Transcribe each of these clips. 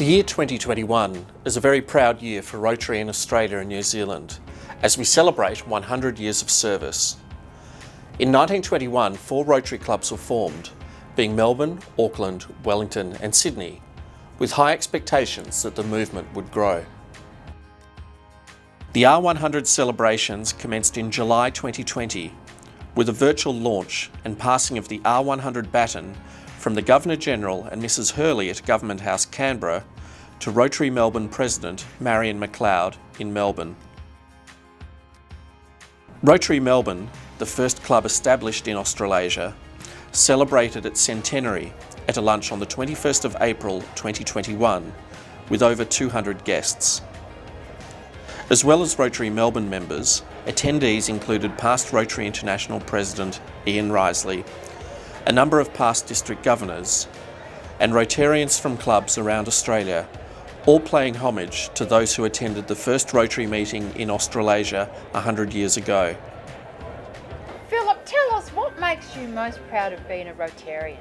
The year 2021 is a very proud year for Rotary in Australia and New Zealand as we celebrate 100 years of service. In 1921, 4 Rotary clubs were formed, being Melbourne, Auckland, Wellington and Sydney, with high expectations that the movement would grow. The R100 celebrations commenced in July 2020 with a virtual launch and passing of the R100 baton from the Governor-General and Mrs Hurley at Government House, Canberra, to Rotary Melbourne President Marion McLeod in Melbourne. Rotary Melbourne, the first club established in Australasia, celebrated its centenary at a lunch on the 21st of April 2021 with over 200 guests. As well as Rotary Melbourne members, attendees included past Rotary International President Ian Risley, a number of past district governors, and Rotarians from clubs around Australia, all paying homage to those who attended the first Rotary meeting in Australasia 100 years ago. Philip, tell us what makes you most proud of being a Rotarian?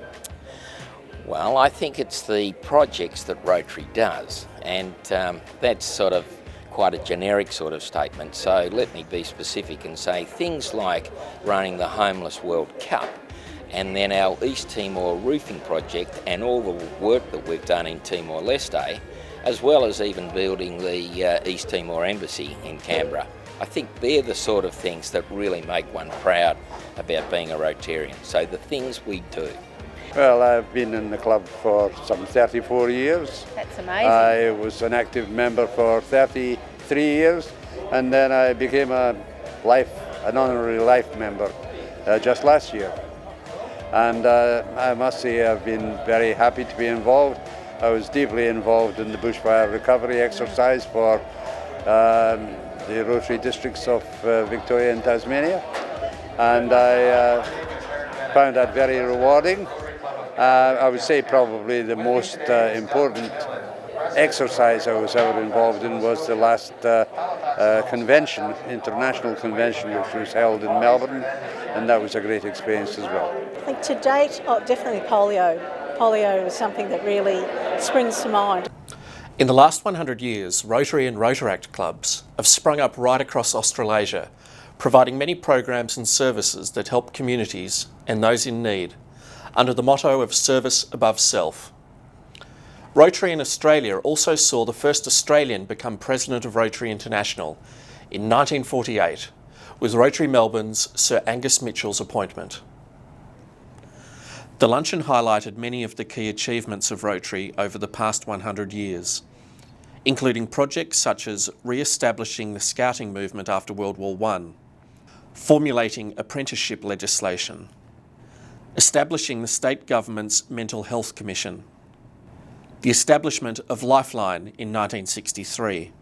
Well, I think it's the projects that Rotary does, and that's sort of quite a generic sort of statement, so let me be specific and say things like running the Homeless World Cup, and then our East Timor roofing project and all the work that we've done in Timor-Leste, as well as even building the East Timor Embassy in Canberra. I think they're the sort of things that really make one proud about being a Rotarian, so the things we do. Well, I've been in the club for some 34 years. That's amazing. I was an active member for 33 years, and then I became an honorary life member just last year. And I must say I've been very happy to be involved. I was deeply involved in the bushfire recovery exercise for the Rotary districts of Victoria and Tasmania, and I found that very rewarding. I would say probably the most important exercise I was ever involved in was the last convention, international convention, which was held in Melbourne, and that was a great experience as well. I think to date, definitely polio. Polio is something that really springs to mind. In the last 100 years, Rotary and Rotaract clubs have sprung up right across Australasia, providing many programs and services that help communities and those in need, under the motto of service above self. Rotary in Australia also saw the first Australian become President of Rotary International in 1948, with Rotary Melbourne's Sir Angus Mitchell's appointment. The luncheon highlighted many of the key achievements of Rotary over the past 100 years, including projects such as re-establishing the Scouting movement after World War I, formulating apprenticeship legislation, establishing the state government's Mental Health Commission, the establishment of Lifeline in 1963,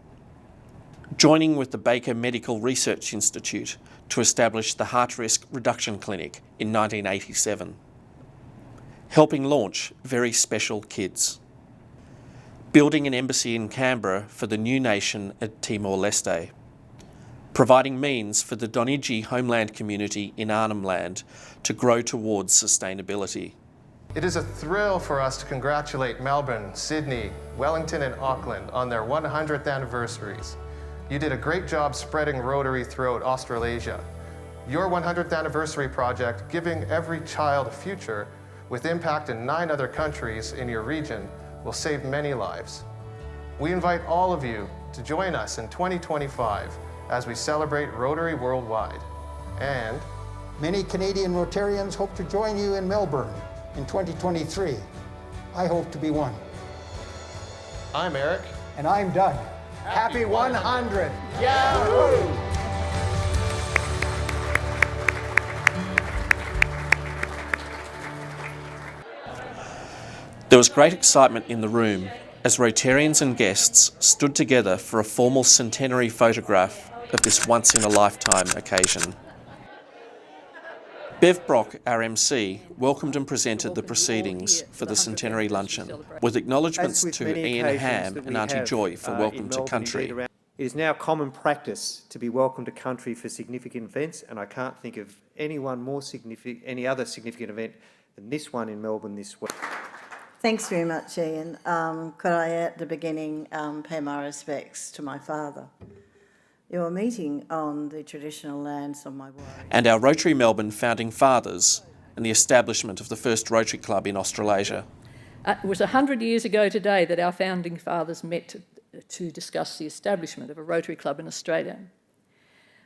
joining with the Baker Medical Research Institute to establish the Heart Risk Reduction Clinic in 1987, helping launch Very Special Kids, building an embassy in Canberra for the new nation at Timor-Leste, providing means for the Donidji homeland community in Arnhem Land to grow towards sustainability. It is a thrill for us to congratulate Melbourne, Sydney, Wellington and Auckland on their 100th anniversaries. You did a great job spreading Rotary throughout Australasia. Your 100th anniversary project, Giving Every Child a Future, with impact in 9 other countries in your region, will save many lives. We invite all of you to join us in 2025 as we celebrate Rotary worldwide. And many Canadian Rotarians hope to join you in Melbourne in 2023. I hope to be one. I'm Eric. And I'm Doug. Happy 100! Yahoo! There was great excitement in the room as Rotarians and guests stood together for a formal centenary photograph of this once-in-a-lifetime occasion. Bev Brock, our MC, welcomed and presented the proceedings for the Centenary Luncheon, with acknowledgements to Ian Ham and Auntie Joy for Welcome to Country. It is now common practice to be welcome to country for significant events, and I can't think of any other significant event than this one in Melbourne this week. Thanks very much, Ian. Could I, at the beginning, pay my respects to my father? You're meeting on the traditional lands of my wife. And our Rotary Melbourne founding fathers and the establishment of the first Rotary Club in Australasia. It was 100 years ago today that our founding fathers met to discuss the establishment of a Rotary Club in Australia.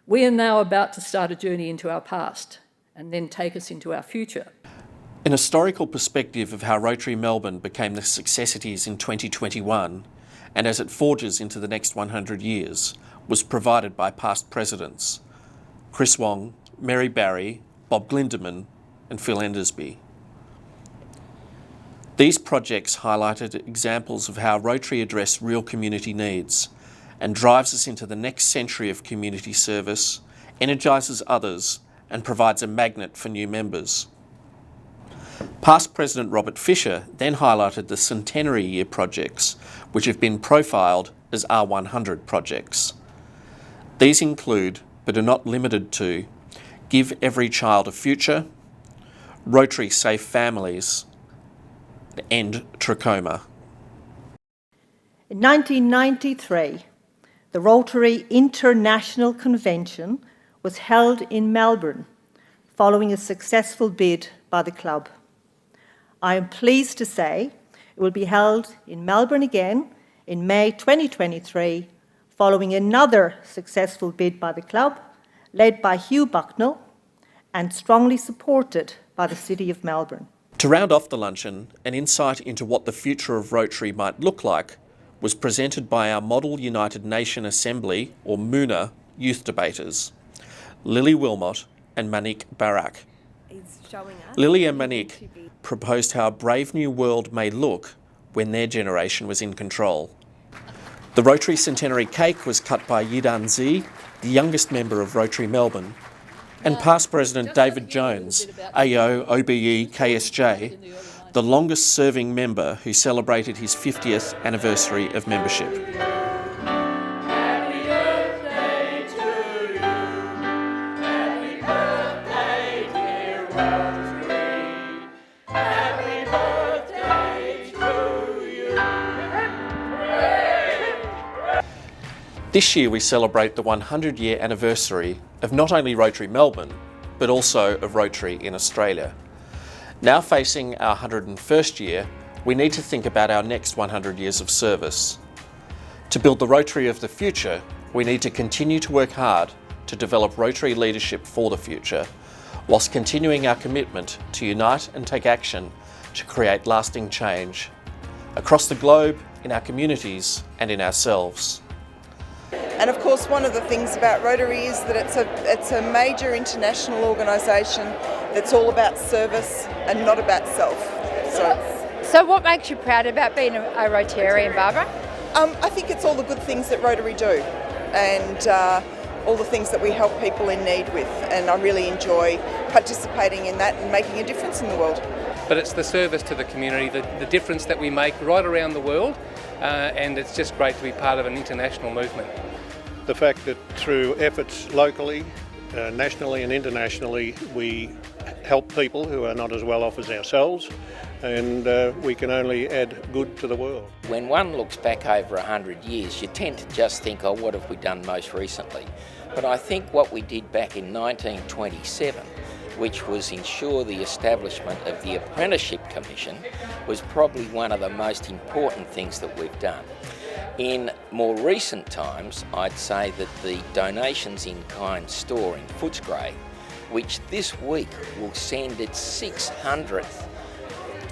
We are now about to start a journey into our past and then take us into our future. An historical perspective of how Rotary Melbourne became the success it is in 2021, and as it forges into the next 100 years, was provided by past presidents, Chris Wong, Mary Barry, Bob Glindeman and Phil Endersby. These projects highlighted examples of how Rotary addressed real community needs and drives us into the next century of community service, energises others and provides a magnet for new members. Past President Robert Fisher then highlighted the Centenary Year projects, which have been profiled as R100 projects. These include, but are not limited to, Give Every Child a Future, Rotary Safe Families, and End Trachoma. In 1993, the Rotary International Convention was held in Melbourne, following a successful bid by the club. I am pleased to say it will be held in Melbourne again in May 2023, following another successful bid by the club, led by Hugh Bucknell and strongly supported by the City of Melbourne. To round off the luncheon, an insight into what the future of Rotary might look like was presented by our Model United Nation Assembly, or MUNA, youth debaters, Lily Wilmot and Manik Barak. Lily and Manik proposed how a brave new world may look when their generation was in control. The Rotary Centenary cake was cut by Yidan Z, the youngest member of Rotary Melbourne, and past President David Jones, AO, OBE, KSJ, the longest serving member who celebrated his 50th anniversary of membership. This year we celebrate the 100-year anniversary of not only Rotary Melbourne, but also of Rotary in Australia. Now facing our 101st year, we need to think about our next 100 years of service. To build the Rotary of the future, we need to continue to work hard to develop Rotary leadership for the future, whilst continuing our commitment to unite and take action to create lasting change across the globe, in our communities and in ourselves. And of course, one of the things about Rotary is that it's a major international organisation that's all about service and not about self. So what makes you proud about being a Rotarian, Barbara? I think it's all the good things that Rotary do and all the things that we help people in need with, and I really enjoy participating in that and making a difference in the world. But it's the service to the community, the difference that we make right around the world, and it's just great to be part of an international movement. The fact that through efforts locally, nationally and internationally, we help people who are not as well off as ourselves, and we can only add good to the world. When one looks back over 100 years, you tend to just think, oh, what have we done most recently? But I think what we did back in 1927, which was ensure the establishment of the Apprenticeship Commission, was probably one of the most important things that we've done. In more recent times, I'd say that the donations in kind store in Footscray, which this week will send its 600th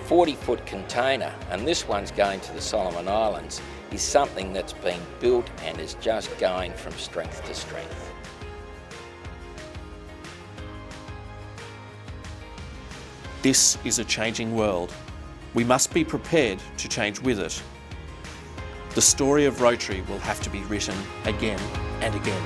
40-foot container, and this one's going to the Solomon Islands, is something that's been built and is just going from strength to strength. This is a changing world. We must be prepared to change with it. The story of Rotary will have to be written again and again.